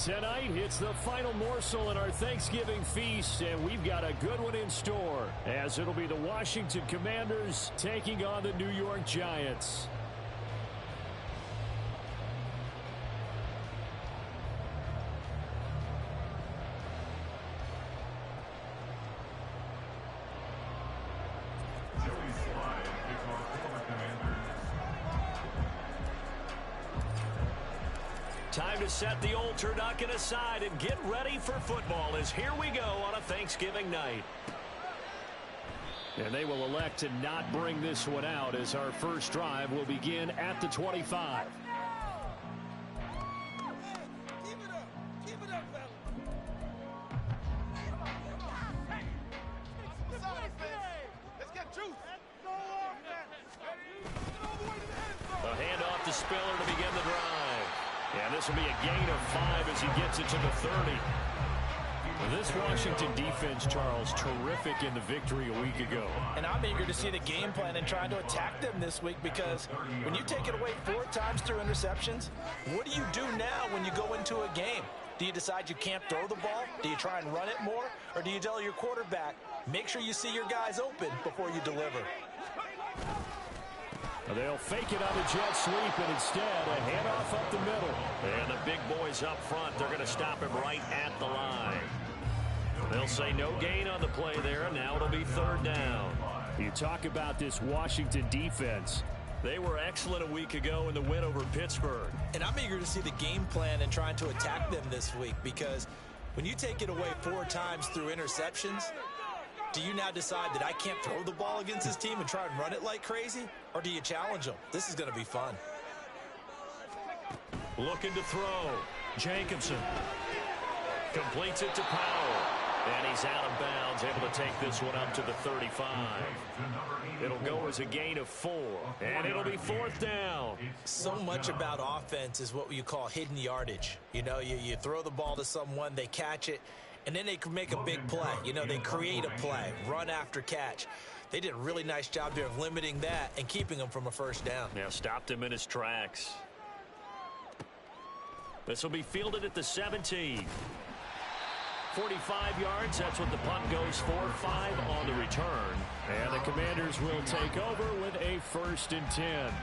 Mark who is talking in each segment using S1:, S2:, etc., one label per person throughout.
S1: Tonight, it's the final morsel in our Thanksgiving feast, and we've got a good one in store, as it'll be the Washington Commanders taking on the New York Giants. Time to set the old turducken aside and get ready for football, as here we go on a Thanksgiving night. And they will elect to not bring this one out, as our first drive will begin at the 25. A handoff to Spiller to begin the drive. And this will be a gain of 5 as he gets it to the 30. This Washington defense, Charles, terrific in the victory a week ago.
S2: And I'm eager to see the game plan and trying to attack them this week, because when you take it away 4 times through interceptions, what do you do now when you go into a game? Do you decide you can't throw the ball? Do you try and run it more? Or do you tell your quarterback, make sure you see your guys open before you deliver?
S1: They'll fake it on the jet sweep, and instead a handoff up the middle. And the big boys up front, they're going to stop him right at the line. They'll say no gain on the play there, and now it'll be 3rd down. You talk about this Washington defense. They were excellent a week ago in the win over Pittsburgh.
S2: And I'm eager to see the game plan and trying to attack them this week, because when you take it away 4 times through interceptions, do you now decide that I can't throw the ball against this team and try and run it like crazy? Or do you challenge them? This is going to be fun.
S1: Looking to throw. Jacobson completes it to Powell. And he's out of bounds, able to take this one up to the 35. It'll go as a gain of 4. And it'll be 4th down.
S2: So much about offense is what you call hidden yardage. You know, you throw the ball to someone, they catch it, and then they can make a big play. You know, they create a play, run after catch. They did a really nice job there of limiting that and keeping him from a 1st down.
S1: Now stopped him in his tracks. This will be fielded at the 17. 45 yards, that's what the punt goes for. 5 on the return. And the Commanders will take over with a 1st and 10.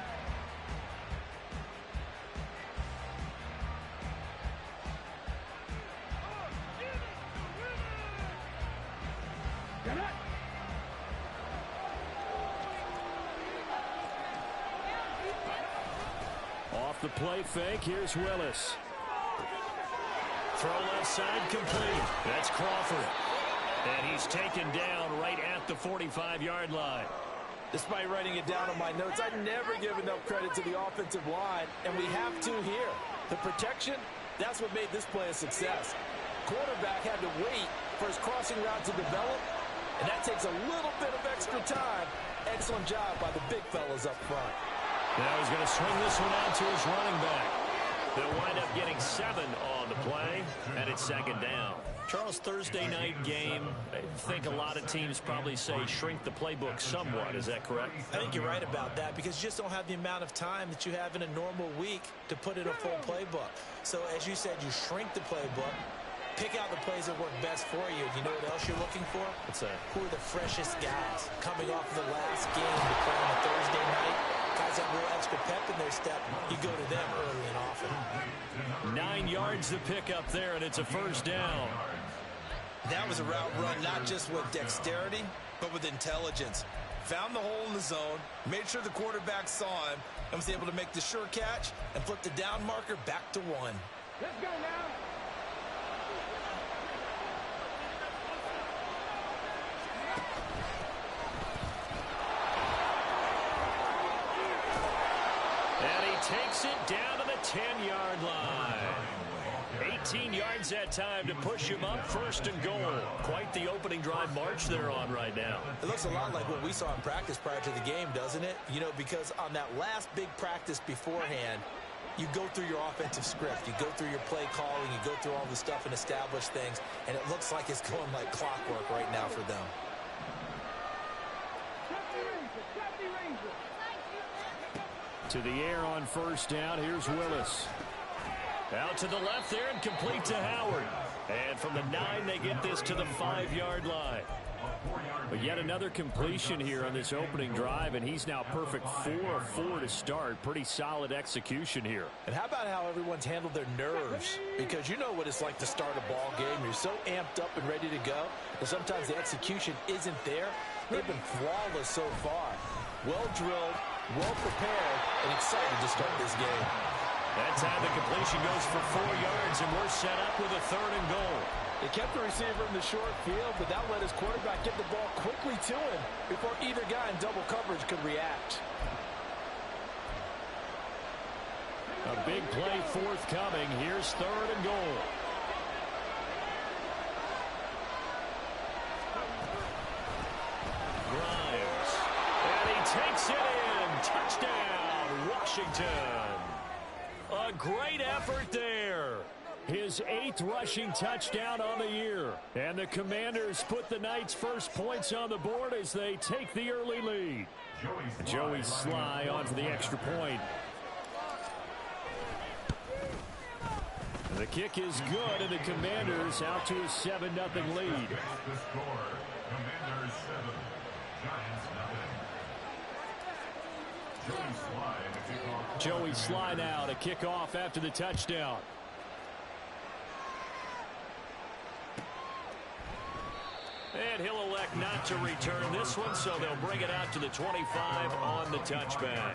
S1: Off the play fake, here's Willis. Throw left side complete. That's Crawford. And he's taken down right at the 45-yard line.
S2: Despite writing it down on my notes, I never give enough credit to the offensive line, and we have to here. The protection, that's what made this play a success. Quarterback had to wait for his crossing route to develop, and that takes a little bit of extra time. Excellent job by the big fellas up front.
S1: Now he's going to swing this one out to his running back. They'll wind up getting 7 on the play, and it's 2nd down. Charles, Thursday night game, I think a lot of teams probably say shrink the playbook somewhat. Is that correct?
S2: I think you're right about that, because you just don't have the amount of time that you have in a normal week to put in a full playbook. So, as you said, you shrink the playbook, pick out the plays that work best for you. You know what else you're looking for?
S1: What's that?
S2: Who are the freshest guys coming off the last game to play on a Thursday night? Guys have a little extra pep in their step. You go to them early and often.
S1: 9 yards to pick up there, and it's a 1st down.
S2: That was a route run not just with dexterity, but with intelligence. Found the hole in the zone, made sure the quarterback saw him, and was able to make the sure catch and flip the down marker back to 1.
S3: Let's go now.
S1: And he takes it down to the 10-yard line. 18 yards that time to push him up, 1st and goal. Quite the opening drive march they're on right now.
S2: It looks a lot like what we saw in practice prior to the game, doesn't it? You know, because on that last big practice beforehand, you go through your offensive script. You go through your play calling. You go through all the stuff and establish things. And it looks like it's going like clockwork right now for them.
S1: To the air on 1st down. Here's Willis. Out to the left there and complete to Howard. And from the 9, they get this to the 5-yard line. But yet another completion here on this opening drive, and he's now perfect 4 of 4 to start. Pretty solid execution here.
S2: And how about how everyone's handled their nerves? Because you know what it's like to start a ball game. You're so amped up and ready to go, and sometimes the execution isn't there. They've been flawless so far. Well-drilled, well-prepared, and excited to start this game.
S1: That time the completion goes for 4 yards, and we're set up with a 3rd and goal.
S2: They kept the receiver in the short field, but that let his quarterback get the ball quickly to him before either guy in double coverage could react.
S1: A big play forthcoming. Here's 3rd and goal. Grimes. And he takes it in. Touchdown, Washington. A great effort there. His 8th rushing touchdown on the year. And the Commanders put the Knights' first points on the board as they take the early lead. Joey Sly on for the extra point. The kick is good, and the Commanders out to a 7-0 lead. Joey Sly now to kick off after the touchdown. And he'll elect not to return this one, so they'll bring it out to the 25 on the touchback.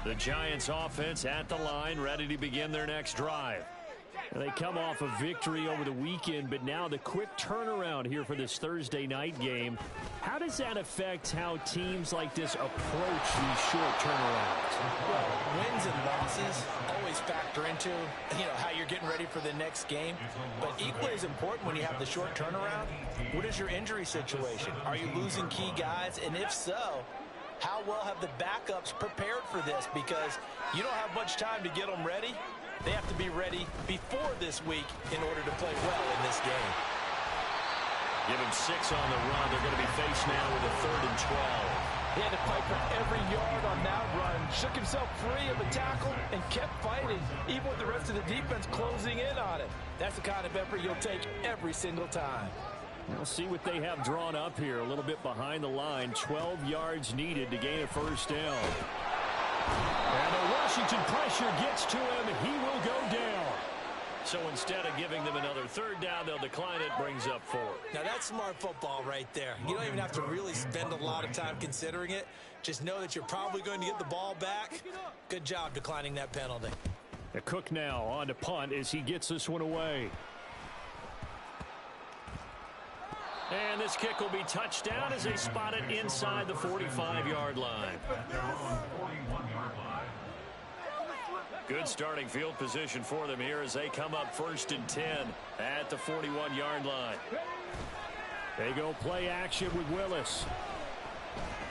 S1: The Giants offense at the line, ready to begin their next drive. They come off a victory over the weekend, but now the quick turnaround here for this Thursday night game. How does that affect how teams like this approach these short turnarounds?
S2: Well, wins and losses always factor into, how you're getting ready for the next game. But equally as important when you have the short turnaround, what is your injury situation? Are you losing key guys? And if so, how well have the backups prepared for this? Because you don't have much time to get them ready. They have to be ready before this week in order to play well in this game.
S1: Give him 6 on the run. They're going to be faced now with a 3rd and 12.
S2: He had to fight for every yard on that run. Shook himself free of a tackle and kept fighting, even with the rest of the defense closing in on him. That's the kind of effort you'll take every single time.
S1: We'll see what they have drawn up here. A little bit behind the line. 12 yards needed to gain a first down. And the Washington pressure gets to him. He will go down. So instead of giving them another 3rd down, they'll decline it. Brings up 4.
S2: Now that's smart football right there. You don't even have to really spend a lot of time considering it. Just know that you're probably going to get the ball back. Good job declining that penalty.
S1: A Cook now on to punt as he gets this one away. And this kick will be touchdown as they spot it inside the 45-yard line. Good starting field position for them here as they come up 1st and 10 at the 41-yard line. They go play action with Willis.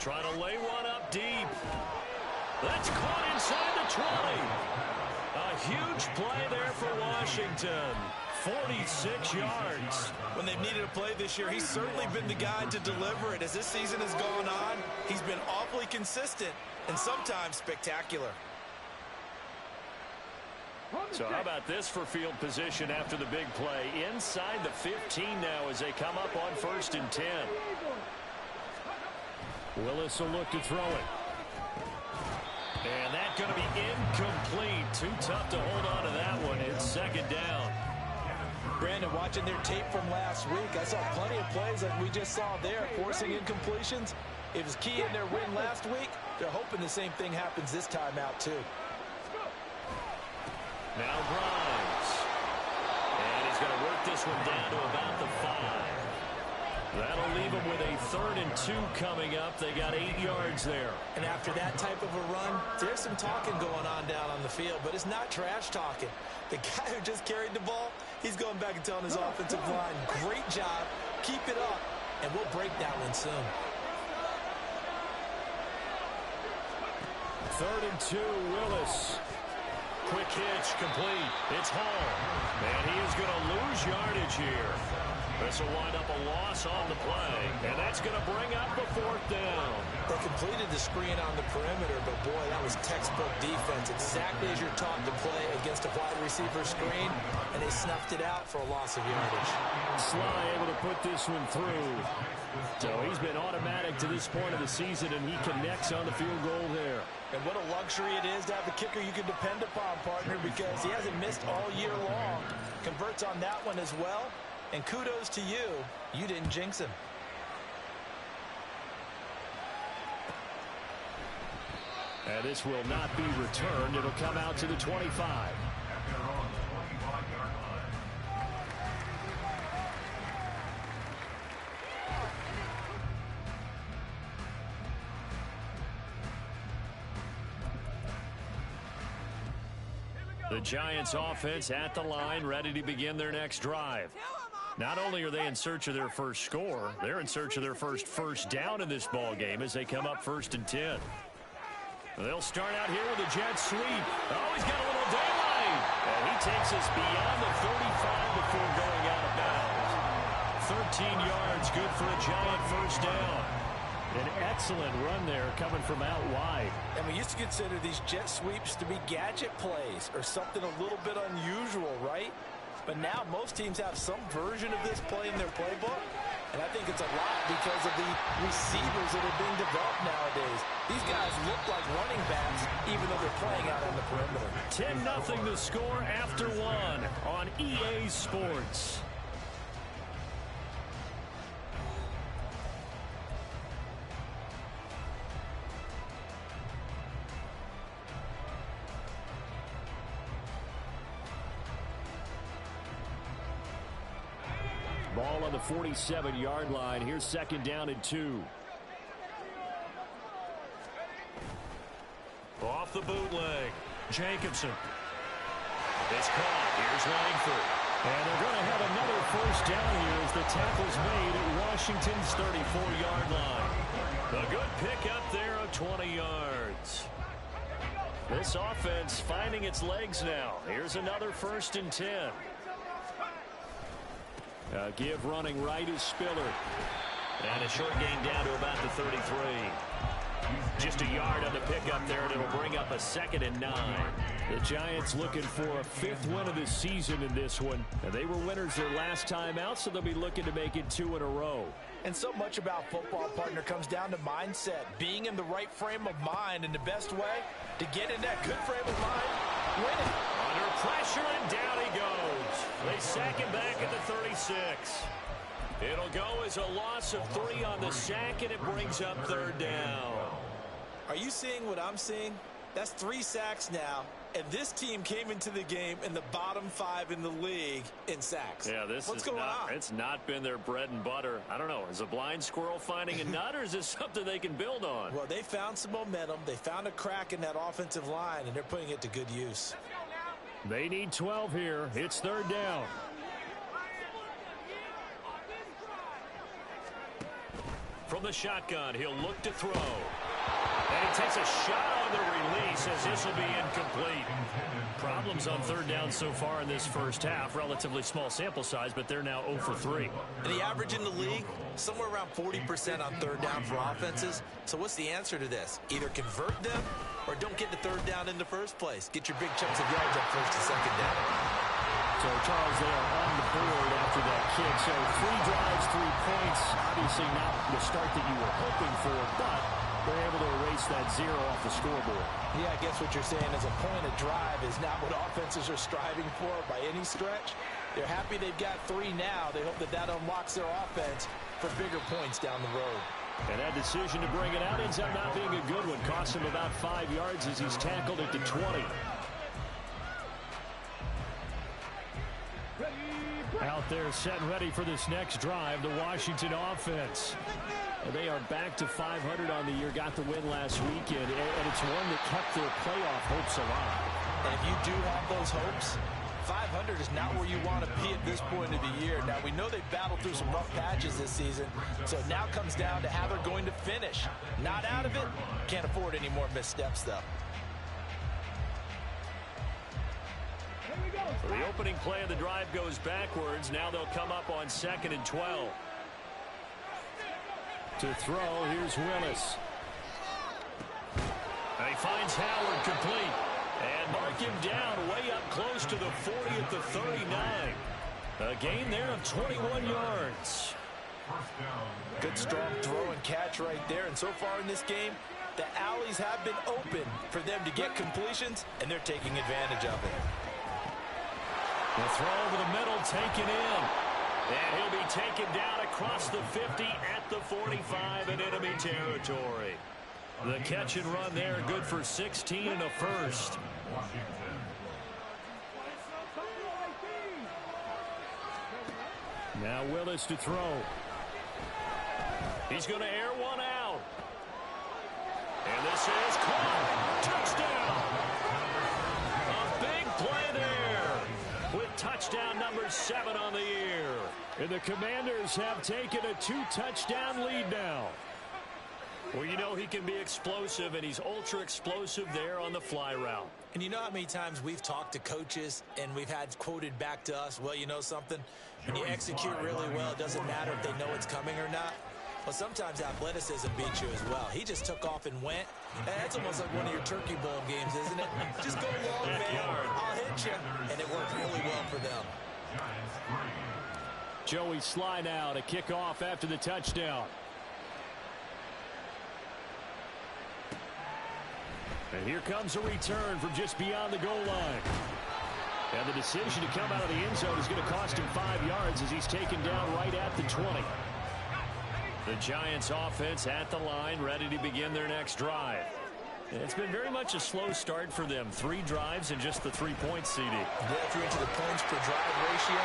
S1: Trying to lay one up deep. That's caught inside the 20. A huge play there for Washington. 46 yards.
S2: When they've needed a play this year, he's certainly been the guy to deliver it. As this season has gone on, he's been awfully consistent and sometimes spectacular.
S1: So how about this for field position after the big play? Inside the 15 now as they come up on 1st and 10. Willis will look to throw it. And that's going to be incomplete. Too tough to hold on to that one. It's 2nd down.
S2: Brandon, watching their tape from last week, I saw plenty of plays like we just saw there, forcing incompletions. It was key in their win last week. They're hoping the same thing happens this time out, too.
S1: Now Grimes. And he's going to work this one down to about the 5. That'll leave them with a 3rd and 2 coming up. They got 8 yards there.
S2: And after that type of a run, there's some talking going on down on the field, but it's not trash talking. The guy who just carried the ball, he's going back and telling his offensive line, great job, keep it up, and we'll break that one soon.
S1: 3rd and 2, Willis. Quick hitch, complete. It's Hall. And he is going to lose yardage here. This will wind up a loss on the play, and that's going to bring up a 4th down.
S2: They completed the screen on the perimeter, but boy, that was textbook defense. Exactly as you're taught to play against a wide receiver screen, and they snuffed it out for a loss of yardage.
S1: Sly able to put this one through. So he's been automatic to this point of the season, and he connects on the field goal there.
S2: And what a luxury it is to have a kicker you can depend upon, partner, because he hasn't missed all year long. Converts on that one as well. And kudos to you. You didn't jinx him.
S1: And this will not be returned. It'll come out to the 25. The Giants offense at the line, ready to begin their next drive. Not only are they in search of their first score, they're in search of their first down in this ball game as they come up 1st and 10. They'll start out here with a jet sweep. Oh, he's got a little daylight. And he takes us beyond the 35 before going out of bounds. 13 yards, good for a Giant first down. An excellent run there coming from out wide.
S2: And we used to consider these jet sweeps to be gadget plays or something a little bit unusual, right? But now most teams have some version of this play in their playbook. And I think it's a lot because of the receivers that are being developed nowadays. These guys look like running backs even though they're playing out on the perimeter.
S1: 10-0 the score after 1 on EA Sports. Ball on the 47-yard line. Here's 2nd down and 2. Off the bootleg. Jacobson. It's caught. Here's Langford. And they're going to have another first down here as the tackle's made at Washington's 34-yard line. A good pickup there of 20 yards. This offense finding its legs now. Here's another 1st and 10. Give running right is Spiller. And a short gain down to about the 33. Just a yard on the pickup there, and it'll bring up a 2nd and 9. The Giants looking for a 5th win of the season in this one. And they were winners their last time out, so they'll be looking to make it 2 in a row.
S2: And so much about football, partner, comes down to mindset. Being in the right frame of mind, and the best way to get in that good frame of mind, win it.
S1: Under pressure, and down he goes. They sack him back at the 36. It'll go as a loss of 3 on the sack, and it brings up 3rd down.
S2: Are you seeing what I'm seeing? That's 3 sacks now, and this team came into the game in the bottom 5 in the league in sacks.
S1: Yeah, what's going on? It's not been their bread and butter. I don't know. Is a blind squirrel finding a nut, or is this something they can build on?
S2: Well, they found some momentum. They found a crack in that offensive line, and they're putting it to good use.
S1: They need 12 here. It's 3rd down. From the shotgun, he'll look to throw. And he takes a shot on the release as this will be incomplete. Problems on 3rd down so far in this first half. Relatively small sample size, but they're now 0 for 3.
S2: And the average in the league, somewhere around 40% on 3rd down for offenses. So what's the answer to this? Either convert them or don't get to 3rd down in the first place. Get your big chunks of yards on 1st and 2nd down.
S1: So, Charles, they are on the board after that kick. So 3 drives, 3 points. Obviously not the start that you were hoping for, but they're able to erase that 0 off the scoreboard.
S2: Yeah, I guess what you're saying is a point of drive is not what offenses are striving for by any stretch. They're happy they've got 3 now. They hope that that unlocks their offense for bigger points down the road.
S1: And that decision to bring it out ends up not being a good one. Costs him about 5 yards as he's tackled at the 20. Out there set and ready for this next drive, the Washington offense. They are back to 500 on the year, got the win last weekend, and it's one that kept their playoff hopes alive.
S2: And if you do have those hopes, 500 is not where you want to be at this point of the year. Now, we know they've battled through some rough patches this season, so it now comes down to how they're going to finish. Not out of it, can't afford any more missteps, though.
S3: Here we go.
S1: So the opening play of the drive goes backwards. Now they'll come up on 2nd and 12. To throw, here's Willis. And he finds Howard complete. And mark him down way up close to the 40 at the 39. A gain there of 21 yards.
S2: Good strong throw and catch right there. And so far in this game, the alleys have been open for them to get completions, and they're taking advantage of it.
S1: The throw over the middle, taken in. And he'll be taken down across the 50 at the 45 in enemy territory. The catch and run there, good for 16 and a first. Now Willis to throw. He's going to air one out. And this is caught. Touchdown. A big play there with touchdown number 7 on the year. And the Commanders have taken a 2-touchdown lead now. Well, you know he can be explosive, and he's ultra explosive there on the fly route.
S2: And you know how many times we've talked to coaches and we've had quoted back to us, well, you know something? When you execute really well, it doesn't matter if they know it's coming or not. Well, sometimes athleticism beats you as well. He just took off and went. That's almost like one of your Turkey Bowl games, isn't it? Just go long, man. I'll hit you. And it worked really well for them.
S1: Joey slide out, a kickoff after the touchdown. And here comes a return from just beyond the goal line. And the decision to come out of the end zone is going to cost him 5 yards as he's taken down right at the 20. The Giants offense at the line, ready to begin their next drive. It's been very much a slow start for them. 3 drives and just the 3 points, CD.
S2: Yeah, if you're into the points per drive ratio,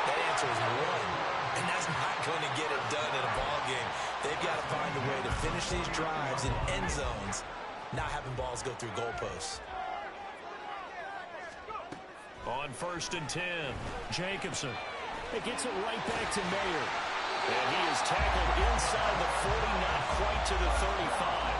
S2: that answer is 1. And that's not going to get it done in a ball game. They've got to find a way to finish these drives in end zones, not having balls go through goalposts.
S1: On 1st and 10, Jacobson. It gets it right back to Mayer. And he is tackled inside the 40, not quite to the 35.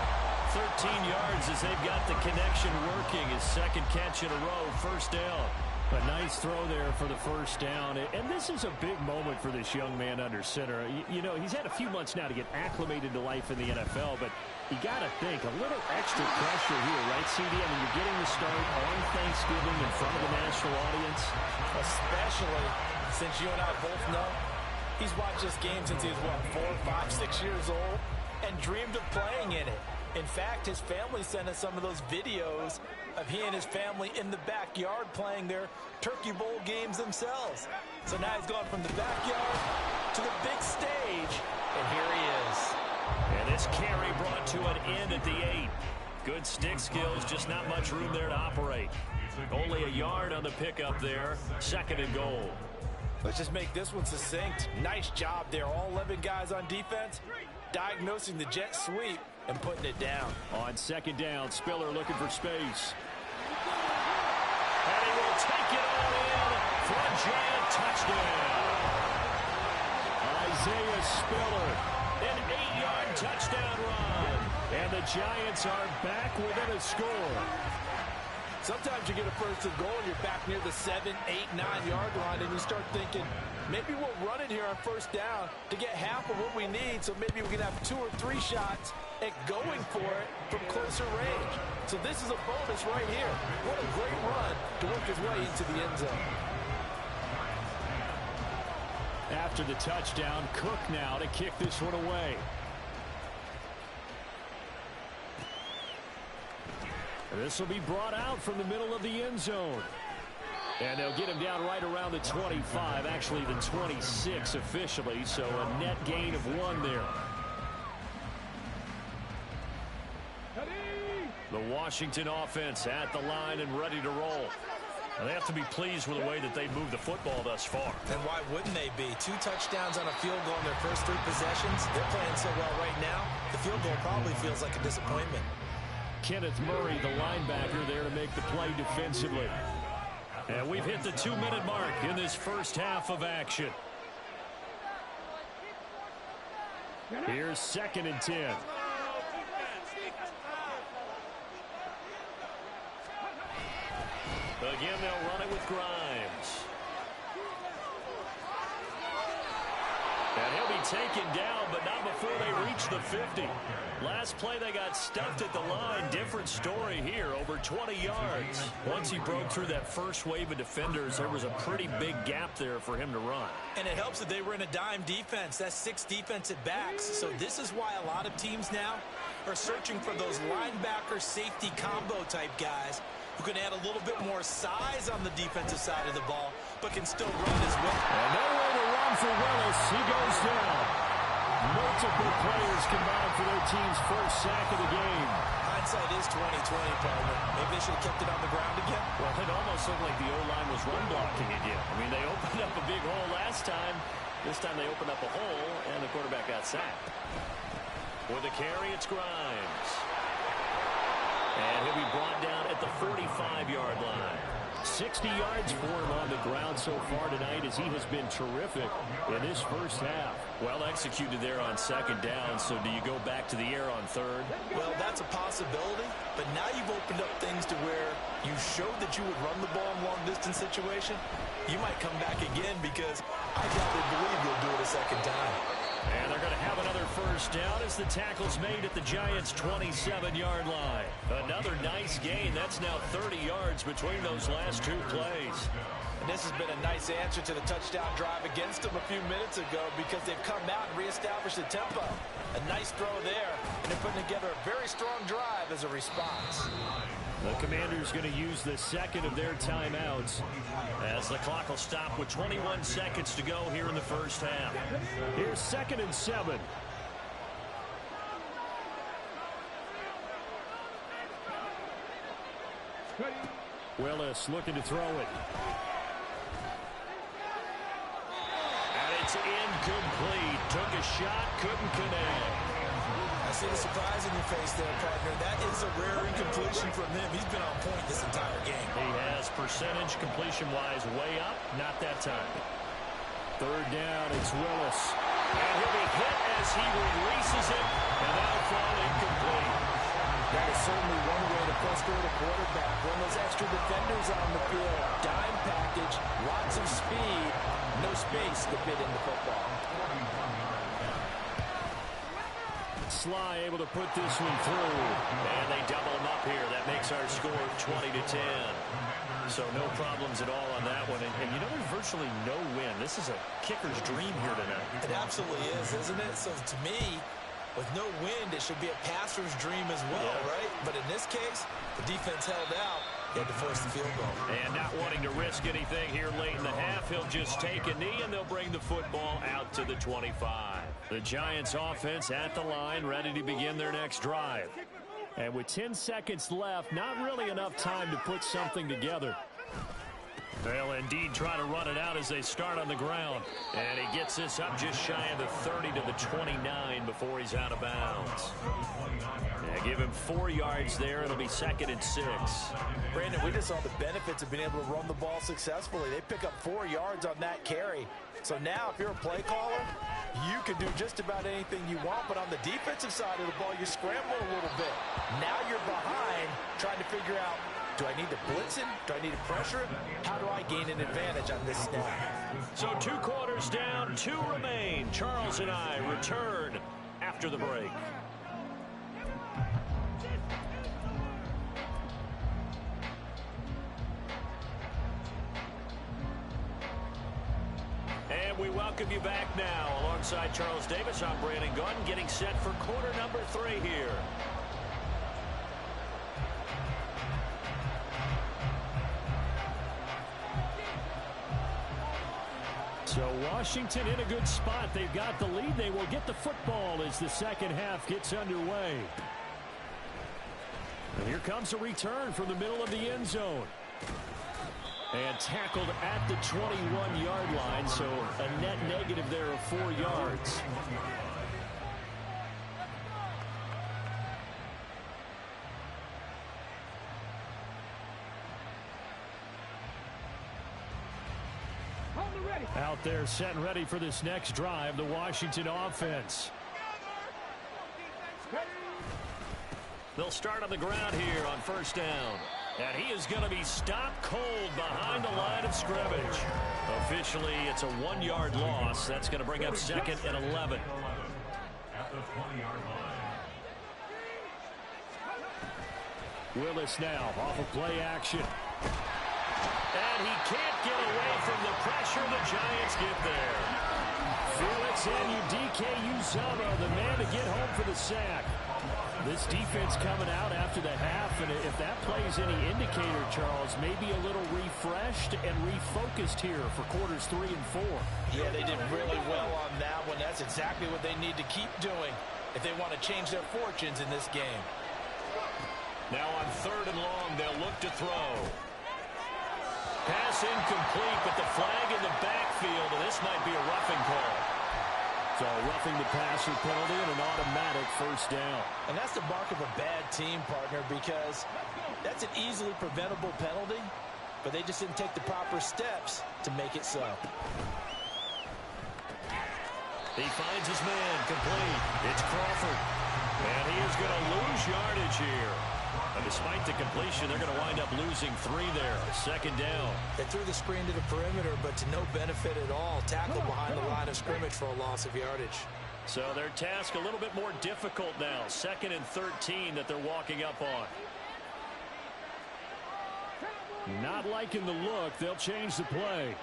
S1: 13 yards as they've got the connection working. His 2nd catch in a row, 1st down. A nice throw there for the 1st down. And this is a big moment for this young man under center. You know, he's had a few months now to get acclimated to life in the NFL, but you got to think a little extra pressure here, right, CD? I mean, you're getting the start on Thanksgiving in front of the national audience.
S2: Especially since you and I both know he's watched this game since he was, what, 4, 5, 6 years old and dreamed of playing in it. In fact, his family sent us some of those videos of he and his family in the backyard playing their Turkey Bowl games themselves. So now he's gone from the backyard to the big stage, and here he is.
S1: And this carry brought to an end at the 8. Good stick skills, just not much room there to operate. Only a yard on the pickup there. 2nd and goal.
S2: Let's just make this one succinct. Nice job there. All 11 guys on defense diagnosing the jet sweep and putting it down.
S1: On 2nd down, Spiller looking for space. And he will take it all in for a giant touchdown. Isaiah Spiller, an 8-yard touchdown run. And the Giants are back within a score.
S2: Sometimes you get a 1st and goal and you're back near the 7, 8, 9-yard line and you start thinking, maybe we'll run it here on 1st down to get half of what we need, so maybe we can have 2 or 3 shots at going for it from closer range. So this is a bonus right here. What a great run to work his way into the end zone.
S1: After the touchdown, Cook now to kick this one away. This will be brought out from the middle of the end zone. And they'll get him down right around the 25, actually the 26 officially, so a net gain of 1 there. The Washington offense at the line and ready to roll. And they have to be pleased with the way that they moved the football thus far.
S2: And why wouldn't they be? 2 touchdowns on a field goal in their first 3 possessions. They're playing so well right now, the field goal probably feels like a disappointment.
S1: Kenneth Murray, the linebacker, there to make the play defensively. And we've hit the 2-minute mark in this first half of action. Here's 2nd and 10. Again, they'll run it with Grimes. And he'll be taken down, but not before they reach the 50. Last play, they got stuffed at the line. Different story here, over 20 yards. Once he broke through that first wave of defenders, there was a pretty big gap there for him to run.
S2: And it helps that they were in a dime defense. That's 6 defensive backs. So this is why a lot of teams now are searching for those linebacker safety combo type guys who can add a little bit more size on the defensive side of the ball, but can still run as well.
S1: And no way to run for Willis. He goes down. Multiple players combined for their team's first sack of the game.
S2: Hindsight is 20/20, partner. Maybe they should have kept it on the ground again.
S1: Well, it almost looked like the O-line was run blocking again. I mean, they opened up a big hole last time. This time they opened up a hole, and the quarterback got sacked. With a carry, it's Grimes. And he'll be brought down at the 45-yard line. 60 yards for him on the ground so far tonight as he has been terrific in this first half. Well executed there on second down, so do you go back to the air on third?
S2: Well, that's a possibility, but now you've opened up things to where you showed that you would run the ball in long-distance situation. You might come back again because I gotta believe you'll do it a second time.
S1: And they're going to have another first down as the tackle's made at the Giants' 27-yard line. Another nice gain. That's now 30 yards between those last 2 plays.
S2: And this has been a nice answer to the touchdown drive against them a few minutes ago because they've come out and reestablished the tempo. A nice throw there, and they're putting together a very strong drive as a response.
S1: The Commanders going to use the second of their timeouts as the clock will stop with 21 seconds to go here in the first half. Here's 2nd and 7. Willis looking to throw it. And it's incomplete. Took a shot, couldn't connect.
S2: I see the surprise in your face there, partner. That is a rare incompletion from him. He's been on point this entire game.
S1: He has percentage completion-wise way up. Not that time. Third down, it's Willis. And he'll be hit as he releases it, and that'll fall incomplete.
S2: That is certainly one way to frustrate a quarterback. When those extra defenders on the field, dime package, lots of speed, no space to fit in the football.
S1: Sly able to put this one through, and they double him up here. That makes our score 20-10. So no problems at all on that one. And you know, there's virtually no win. This is a kicker's dream here tonight.
S2: It absolutely is, isn't it? So to me, with no wind, it should be a passer's dream as well, right? But in this case, the defense held out. He had to force the field goal.
S1: And not wanting to risk anything here late in the half, he'll just take a knee, and they'll bring the football out to the 25. The Giants offense at the line, ready to begin their next drive. And with 10 seconds left, not really enough time to put something together. They'll indeed try to run it out as they start on the ground. And he gets this up just shy of the 30 to the 29 before he's out of bounds. Yeah, give him 4 yards there. It'll be 2nd and 6.
S2: Brandon, we just saw the benefits of being able to run the ball successfully. They pick up 4 yards on that carry. So now if you're a play caller, you can do just about anything you want. But on the defensive side of the ball, you're scrambling a little bit. Now you're behind trying to figure out, do I need to blitz him? Do I need to pressure him? How do I gain an advantage on this snap?
S1: So 2 quarters down, 2 remain. Charles and I return after the break. And we welcome you back now. Alongside Charles Davis, I'm Brandon Gunn, getting set for quarter number 3 here. So Washington in a good spot. They've got the lead. They will get the football as the second half gets underway. And here comes a return from the middle of the end zone. And tackled at the 21-yard line, so a net negative there of 4 yards. Out there set and ready for this next drive, the Washington offense. They'll start on the ground here on first down. And he is going to be stopped cold behind the line of scrimmage. Officially, it's a 1-yard loss. That's going to bring up 2nd and 11.
S3: At the 20-yard line.
S4: Willis now off of play action.
S1: And he can't get away from the pressure. The Giants get there.
S4: Felix Anudike-Uzomah, the man to get home for the sack. This defense coming out after the half, and if that plays any indicator, Charles, maybe a little refreshed and refocused here for quarters 3 and 4.
S2: Yeah, they did really well on that one. That's exactly what they need to keep doing if they want to change their fortunes in this game.
S1: Now on 3rd and long, they'll look to throw. Pass incomplete, but the flag in the backfield, and this might be a roughing call.
S4: So roughing the passer penalty and an automatic first down.
S2: And that's the mark of a bad team, partner, because that's an easily preventable penalty, but they just didn't take the proper steps to make it so.
S1: He finds his man complete. It's Crawford. And he is going to lose yardage here. And despite the completion, they're going to wind up losing 3 there. 2nd down.
S2: They threw the screen to the perimeter, but to no benefit at all. Tackle behind the line of scrimmage for a loss of yardage.
S1: So their task a little bit more difficult now. 2nd and 13 that they're walking up on.
S4: Not liking the look. They'll change the play.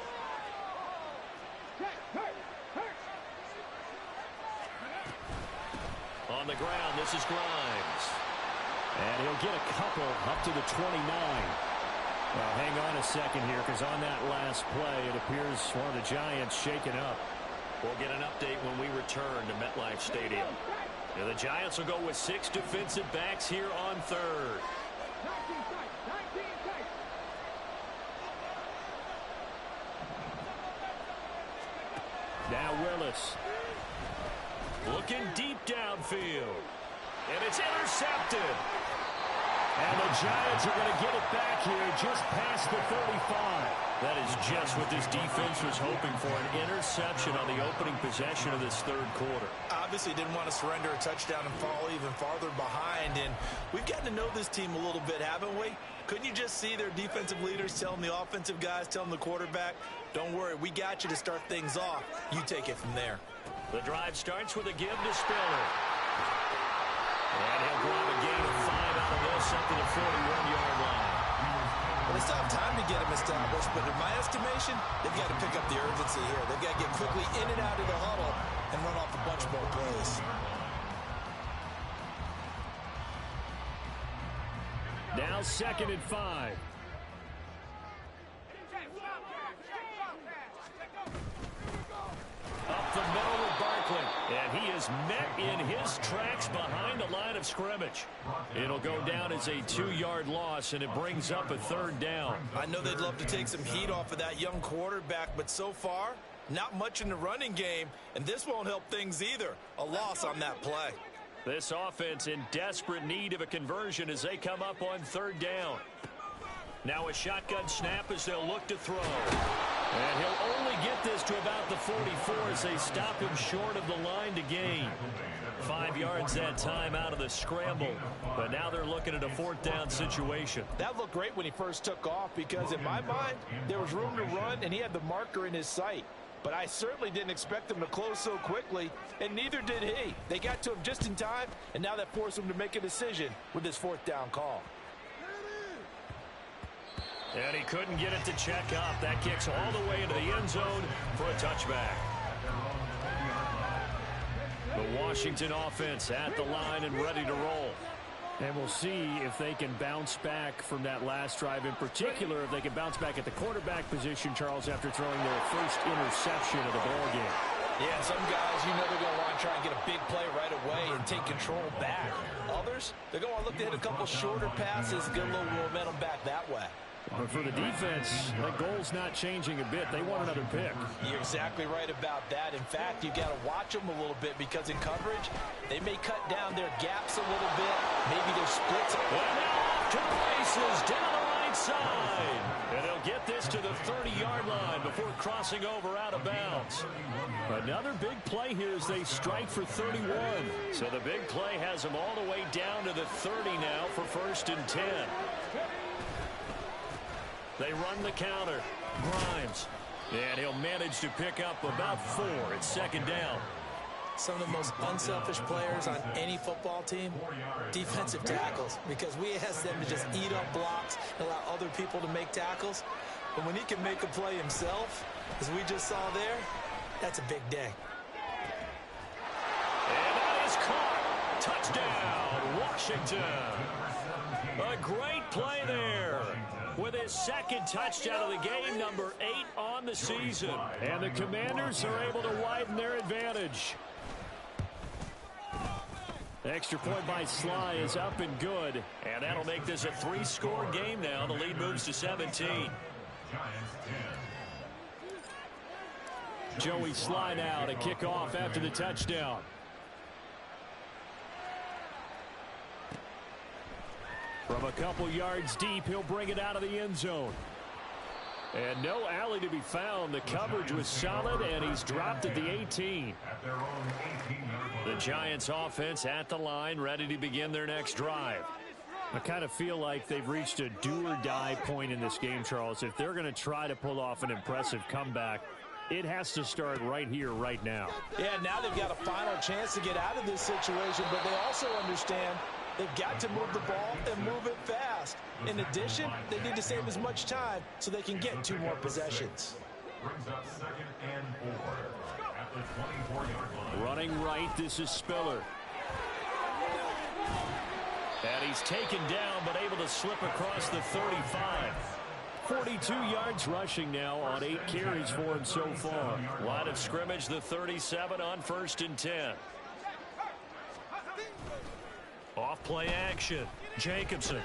S1: On the ground, this is Grimes.
S4: And he'll get a couple up to the 29. Well, hang on a second here, because on that last play, it appears one of the Giants shaken up.
S1: We'll get an update when we return to MetLife Stadium. Now the Giants will go with 6 defensive backs here on 3rd.
S4: Now Willis.
S1: Looking deep downfield. And it's intercepted.
S4: And the Giants are going to get it back here just past the 35.
S1: That is just what this defense was hoping for, an interception on the opening possession of this 3rd quarter.
S2: Obviously didn't want to surrender a touchdown and fall even farther behind, and we've gotten to know this team a little bit, haven't we? Couldn't you just see their defensive leaders telling the offensive guys, telling the quarterback, don't worry, we got you to start things off. You take it from there.
S1: The drive starts with a give to Spiller. And he'll grab a gain of 5 out of this up to the 41-yard line.
S2: Well, they still have time to get him established, but in my estimation, they've got to pick up the urgency here. They've got to get quickly in and out of the huddle and run off a bunch more plays.
S4: Now 2nd and 5.
S1: Up the middle with Barkley. And he is met in his tracks behind the line of scrimmage. It'll go down as a 2-yard loss, and it brings up a 3rd down.
S2: I know they'd love to take some heat off of that young quarterback, but so far, not much in the running game, and this won't help things either. A loss on that play.
S1: This offense in desperate need of a conversion as they come up on 3rd down. Now a shotgun snap as they'll look to throw. And he'll only get this to about the 44 as they stop him short of the line to gain. 5 yards that time out of the scramble. But now they're looking at a 4th down situation.
S2: That looked great when he first took off because in my mind, there was room to run and he had the marker in his sight. But I certainly didn't expect him to close so quickly, and neither did he. They got to him just in time, and now that forced him to make a decision with his 4th down call.
S1: And he couldn't get it to check up. That kicks all the way into the end zone for a touchback. The Washington offense at the line and ready to roll.
S4: And we'll see if they can bounce back from that last drive. In particular, if they can bounce back at the quarterback position, Charles, after throwing their first interception of the ball game.
S2: Yeah, some guys, you know they're going to want to try and get a big play right away and take control back. Others, they're going to look to hit a couple shorter passes, get a little momentum back that way.
S4: But for the defense, the goal's not changing a bit. They want another pick.
S2: You're exactly right about that. In fact, you've got to watch them a little bit because in coverage, they may cut down their gaps a little bit, maybe their splits.
S1: And now off to the races down the right side. And he'll get this to the 30-yard line before crossing over out of bounds.
S4: Another big play here as they strike for 31.
S1: So the big play has them all the way down to the 30 now for 1st and 10. They run the counter. Grimes. And he'll manage to pick up about 4. It's second down.
S2: Some of the most unselfish players on any football team, defensive tackles, because we ask them to just eat up blocks and allow other people to make tackles. But when he can make a play himself, as we just saw there, that's a big day.
S1: And that is caught. Touchdown, Washington. A great play there. With his second touchdown of the game, number 8 on the season.
S4: And the Commanders are able to widen their advantage. The extra point by Sly is up and good.
S1: And that'll make this a 3-score game now. The lead moves to 17.
S4: Joey Sly now to kick off after the touchdown. From a couple yards deep, he'll bring it out of the end zone. And no alley to be found. The coverage was solid, and he's dropped at the 18.
S1: The Giants offense at the line, ready to begin their next drive.
S4: I kind of feel like they've reached a do-or-die point in this game, Charles. If they're going to try to pull off an impressive comeback, it has to start right here, right now.
S2: Yeah, now they've got a final chance to get out of this situation, but they also understand they've got to move the ball and move it fast. In addition, they need to save as much time so they can get 2 more possessions.
S3: Brings up 2nd and 4 at the 24-yard line.
S4: Running right, this is Spiller.
S1: And he's taken down, but able to slip across the 35.
S4: 42 yards rushing now on 8 carries for him so far.
S1: Line of scrimmage, the 37 on 1st and 10. Off play action. Jacobson.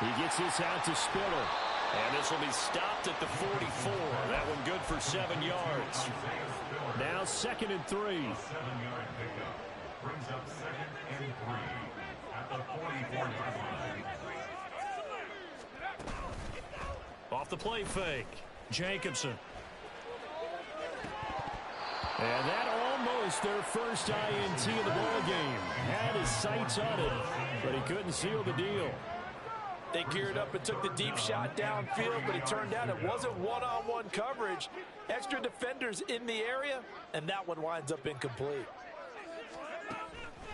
S4: He gets this out to Spiller.
S1: And this will be stopped at the 44. That one good for 7 yards.
S4: Now 2nd and 3.
S3: 7-yard pickup. Brings up 2nd and 3 at the 44-yard line.
S1: Off the play fake. Jacobson.
S4: And that almost their first INT of the ball game. Had his sights on it, but he couldn't seal the deal.
S2: They geared up and took the deep shot downfield, but it turned out it wasn't one-on-one coverage. Extra defenders in the area, and that one winds up incomplete.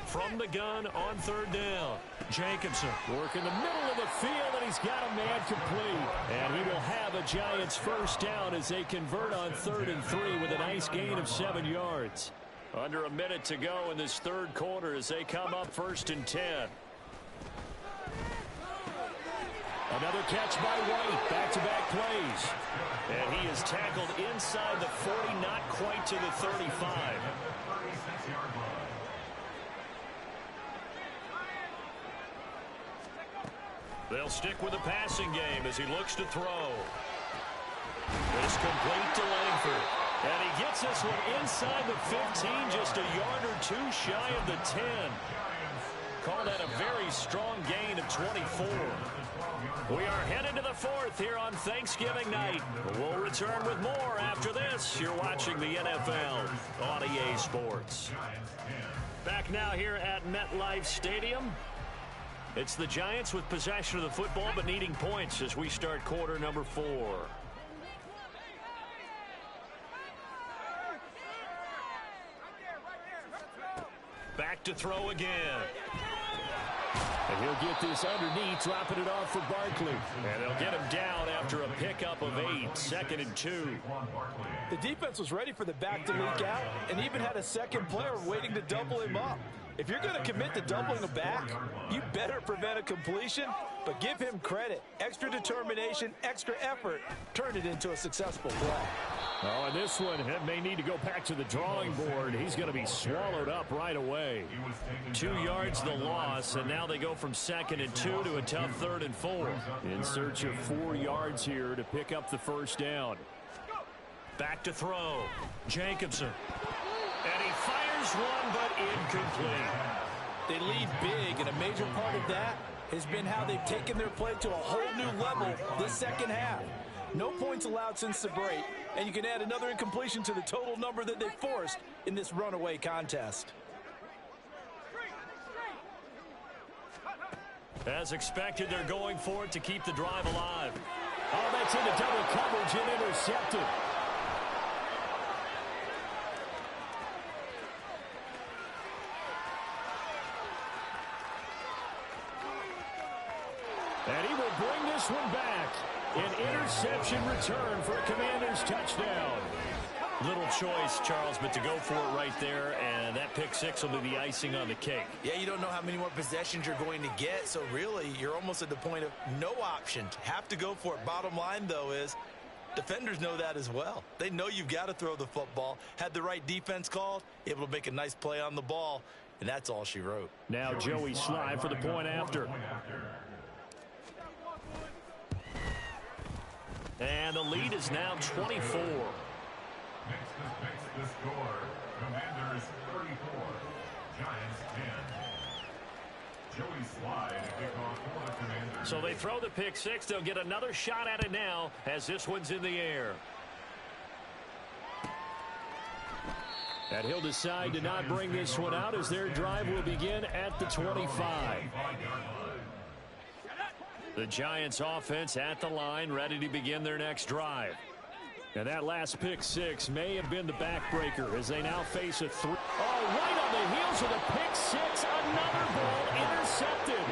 S1: From the gun on 3rd down. Jacobson.
S4: Working the middle of the field, and he's got a man complete. And he will have a Giants first down as they convert on 3rd and 3 with a nice gain of 7 yards.
S1: Under a minute to go in this 3rd quarter as they come up 1st and 10.
S4: Another catch by White. Back-to-back plays.
S1: And he is tackled inside the 40, not quite to the 35. They'll stick with the passing game as he looks to throw. It's complete to Langford. And he gets this one inside the 15, just a yard or 2 shy of the 10. Call that a very strong gain of 24. We are headed to the 4th here on Thanksgiving night. We'll return with more after this. You're watching the NFL on EA Sports. Back now here at MetLife Stadium. It's the Giants with possession of the football but needing points as we start quarter number 4. Back to throw again.
S4: And he'll get this underneath, dropping it off for Barkley.
S1: And they'll get him down after a pickup of 8, 2nd and 2.
S2: The defense was ready for the back to leak out and even had a second player waiting to double him up. If you're going to commit to doubling a back, you better prevent a completion, but give him credit. Extra determination, extra effort, turned it into a successful play.
S4: Oh, and this one may need to go back to the drawing board. He's going to be swallowed up right away.
S1: 2 yards the loss, and now they go from 2nd and 2 to a tough 3rd and 4.
S4: In search of 4 yards here to pick up the first down.
S1: Back to throw. Jacobson. And he fires one, but incomplete.
S2: They lead big, and a major part of that has been how they've taken their play to a whole new level this second half. No points allowed since the break, and you can add another incompletion to the total number that they forced in this runaway contest.
S1: As expected, they're going for it to keep the drive alive.
S4: Oh, that's into double coverage and intercepted. And he will bring this one back. An interception return for a Commanders touchdown.
S1: Little choice, Charles, but to go for it right there, and that pick six will be the icing on the cake.
S2: Yeah, you don't know how many more possessions you're going to get, so really you're almost at the point of no options. Have to go for it. Bottom line, though, is defenders know that as well. They know you've got to throw the football. Had the right defense called, able to make a nice play on the ball, and that's all she wrote.
S4: Now Joey Sly for the point after.
S1: And the lead is now 24.
S3: Makes the score. Commanders 34, Giants 10. Joey Slide to kick off for the Commanders.
S1: So they throw the pick six. They'll get another shot at it now as this one's in the air.
S4: And he'll decide to not bring this one out as their drive will begin at the 25.
S1: The Giants offense at the line, ready to begin their next drive.
S4: And that last pick six may have been the backbreaker as they now face a three. Oh, right on the heels of the pick six. Another ball intercepted.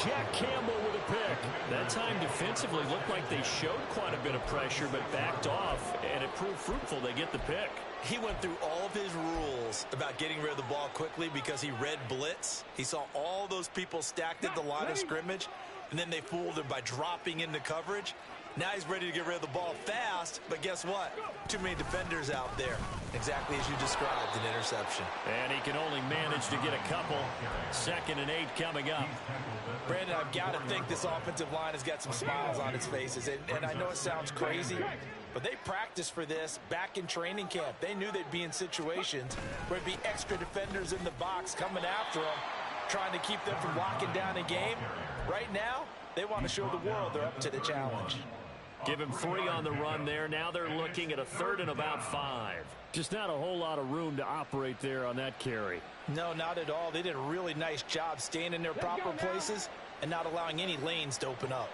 S4: Jack Campbell with a pick.
S1: That time defensively looked like they showed quite a bit of pressure but backed off, and it proved fruitful. They get the pick.
S2: He went through all of his rules about getting rid of the ball quickly because he read blitz. He saw all those people stacked at the line of scrimmage, and then they fooled him by dropping into coverage. Now he's ready to get rid of the ball fast, but guess what? Too many defenders out there. Exactly as you described, an interception.
S1: And he can only manage to get a couple. 2nd and 8 coming up.
S2: Brandon, I've got to think this offensive line has got some smiles on its faces. And I know it sounds crazy, but they practiced for this back in training camp. They knew they'd be in situations where there'd be extra defenders in the box coming after them, trying to keep them from locking down a game. Right now, they want to show the world they're up to the challenge.
S1: Give him 3 on the run there. Now they're looking at a 3rd and about 5.
S4: Just not a whole lot of room to operate there on that carry.
S2: No, not at all. They did a really nice job staying in their proper places and not allowing any lanes to open up.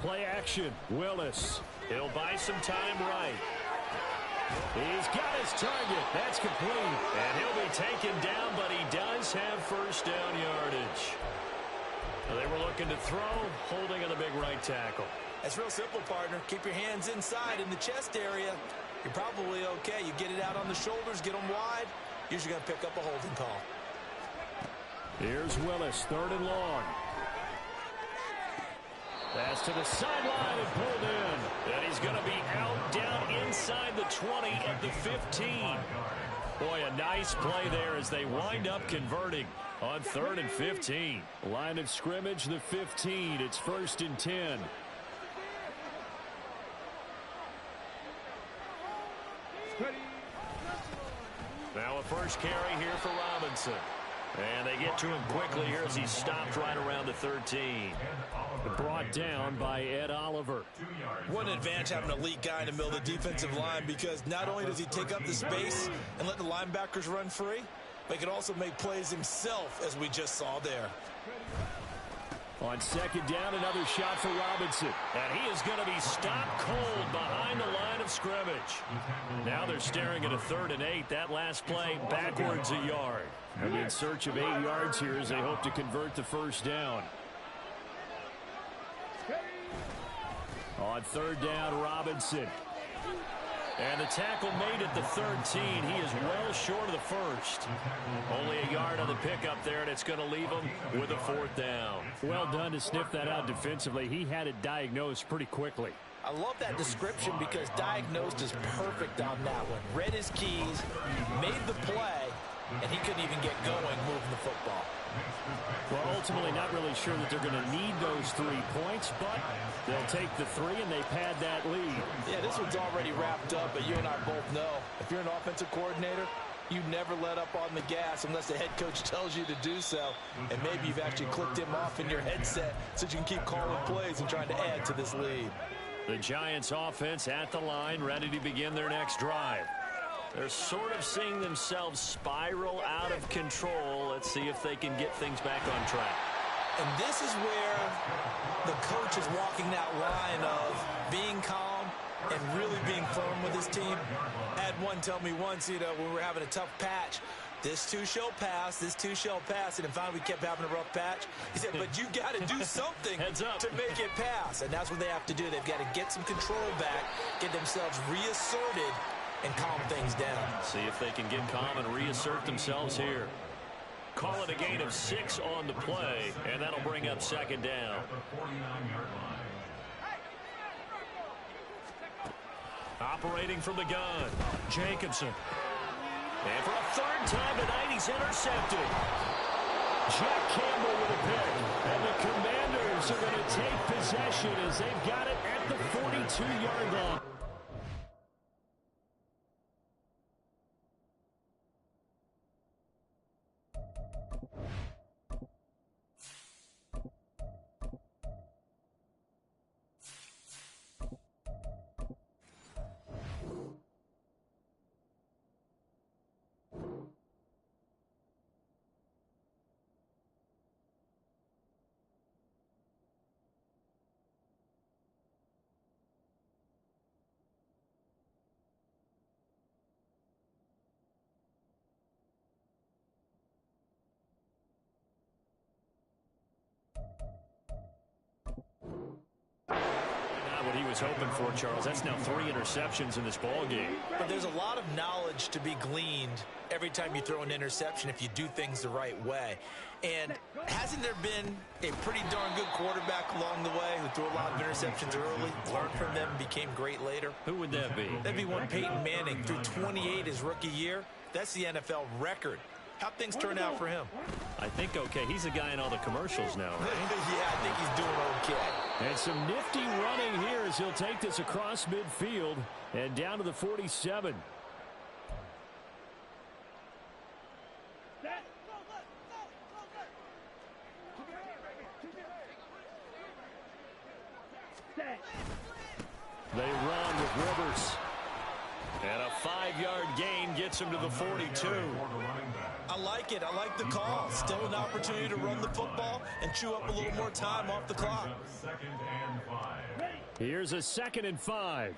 S4: Play action. Willis.
S1: He'll buy some time right.
S4: He's got his target. That's complete.
S1: And he'll be taken down, but he does have first down yardage. They were looking to throw, holding on the big right tackle.
S2: That's real simple, partner. Keep your hands inside in the chest area. You're probably okay. You get it out on the shoulders, get them wide. Usually going to pick up a holding call.
S4: Here's Willis, 3rd and long. Pass to the sideline and pulled in.
S1: And he's going to be out down inside the 20 at the 15. Boy, a nice play there as they wind up converting on 3rd and 15.
S4: Line of scrimmage, the 15. It's 1st and 10.
S1: Now a first carry here for Robinson. And they get to him quickly here as he stopped right around the 13.
S4: Brought down by Ed Oliver.
S2: What an advantage having an elite guy in the middle of the defensive line, because not only does he take up the space and let the linebackers run free, but he can also make plays himself, as we just saw there.
S4: On 2nd down, another shot for Robinson.
S1: And he is going to be stopped cold behind the line of scrimmage. Now they're staring at a 3rd and 8. That last play backwards a yard.
S4: And in search of 8 yards here as they hope to convert the first down. On 3rd down, Robinson.
S1: And the tackle made at the 13. He is well short of the first. Only a yard on the pickup there, and it's going to leave him with a 4th down.
S4: Well done to sniff that out defensively. He had it diagnosed pretty quickly.
S2: I love that description because diagnosed is perfect on that one. Read his keys, made the play, and he couldn't even get going moving the football.
S4: Well, ultimately not really sure that they're going to need those 3 points, but they'll take the 3 and they pad that lead.
S2: Yeah, this one's already wrapped up, but you and I both know if you're an offensive coordinator, you never let up on the gas unless the head coach tells you to do so. And maybe you've actually clicked him off in your headset so you can keep calling plays and trying to add to this lead.
S1: The Giants offense at the line, ready to begin their next drive. They're sort of seeing themselves spiral out of control. Let's see if they can get things back on track.
S2: And this is where the coach is walking that line of being calm and really being firm with his team. I had one tell me once, when we were having a tough patch, this too shall pass, this too shall pass. And finally we kept having a rough patch. He said, but you got to do something to make it pass. And that's what they have to do. They've got to get some control back, get themselves reasserted, and calm things down.
S1: See if they can get calm and reassert themselves here. Call it a gain of 6 on the play, and that'll bring up second down. Operating from the gun, Jacobson. And for a third time tonight, he's intercepted. Jack Campbell with a pick. And the Commanders are going to take possession as they've got it at the 42-yard line. What he was hoping for, Charles. That's now 3 interceptions in this ball game.
S2: But there's a lot of knowledge to be gleaned every time you throw an interception if you do things the right way. And hasn't there been a pretty darn good quarterback along the way who threw a lot of interceptions early, learned from them, and became great later?
S1: Who would that be?
S2: That'd be one Peyton Manning. Threw 28 his rookie year. That's the NFL record. How'd things turn out for him?
S1: I think okay. He's a guy in all the commercials now, right?
S2: Yeah, I think he's doing okay.
S4: And some nifty running here as he'll take this across midfield and down to the 47. They run with Rivers. And a 5-yard gain gets him to the 42.
S2: I like it. I like the call. Still an opportunity to run the football and chew up a little more time off the clock.
S4: Here's a 2nd and 5.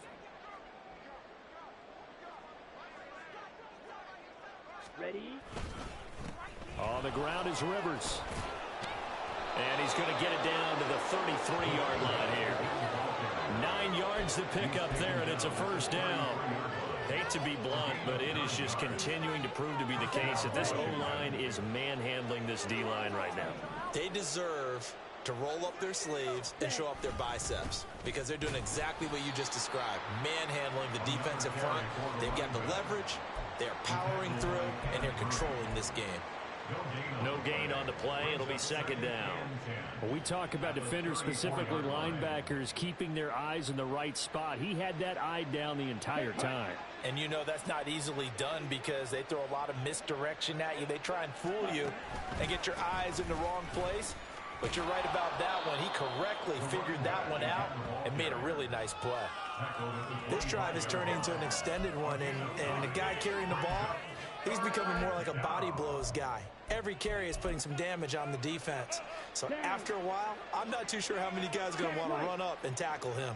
S4: Ready? On the ground is Rivers.
S1: And he's going to get it down to the 33-yard line here. 9 yards to pick up there, and it's a first down. Hate to be blunt, but it is just continuing to prove to be the case that this O-line is manhandling this D-line right now.
S2: They deserve to roll up their sleeves and show up their biceps because they're doing exactly what you just described, manhandling the defensive front. They've got the leverage, they're powering through, and they're controlling this game.
S1: No gain on the play. It'll be second down.
S4: When we talk about defenders, specifically linebackers, keeping their eyes in the right spot. He had that eye down the entire time.
S2: And you know that's not easily done because they throw a lot of misdirection at you. They try and fool you and get your eyes in the wrong place. But you're right about that one. He correctly figured that one out and made a really nice play. This drive is turning into an extended one, and the guy carrying the ball, he's becoming more like a body blows guy. Every carry is putting some damage on the defense. So after a while, I'm not too sure how many guys are going to want to run up and tackle him.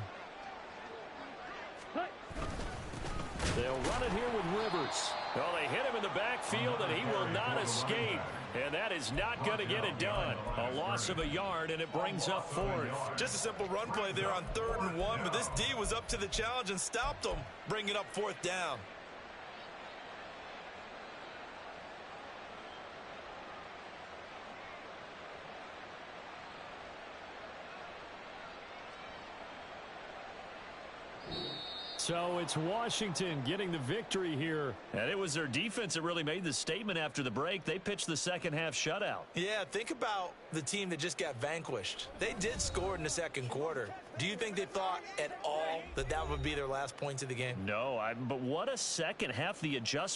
S4: They'll run it here with Rivers.
S1: Well, they hit him in the backfield, and he will not escape. And that is not going to get it done. A loss of a yard, and it brings up 4th.
S2: Just a simple run play there on 3rd and 1, but this D was up to the challenge and stopped them, bringing up 4th down.
S4: So it's Washington getting the victory here.
S1: And it was their defense that really made the statement after the break. They pitched the second half shutout.
S2: Yeah, think about the team that just got vanquished. They did score in the second quarter. Do you think they thought at all that that would be their last points of the game?
S1: No, but what a second half. The adjustment.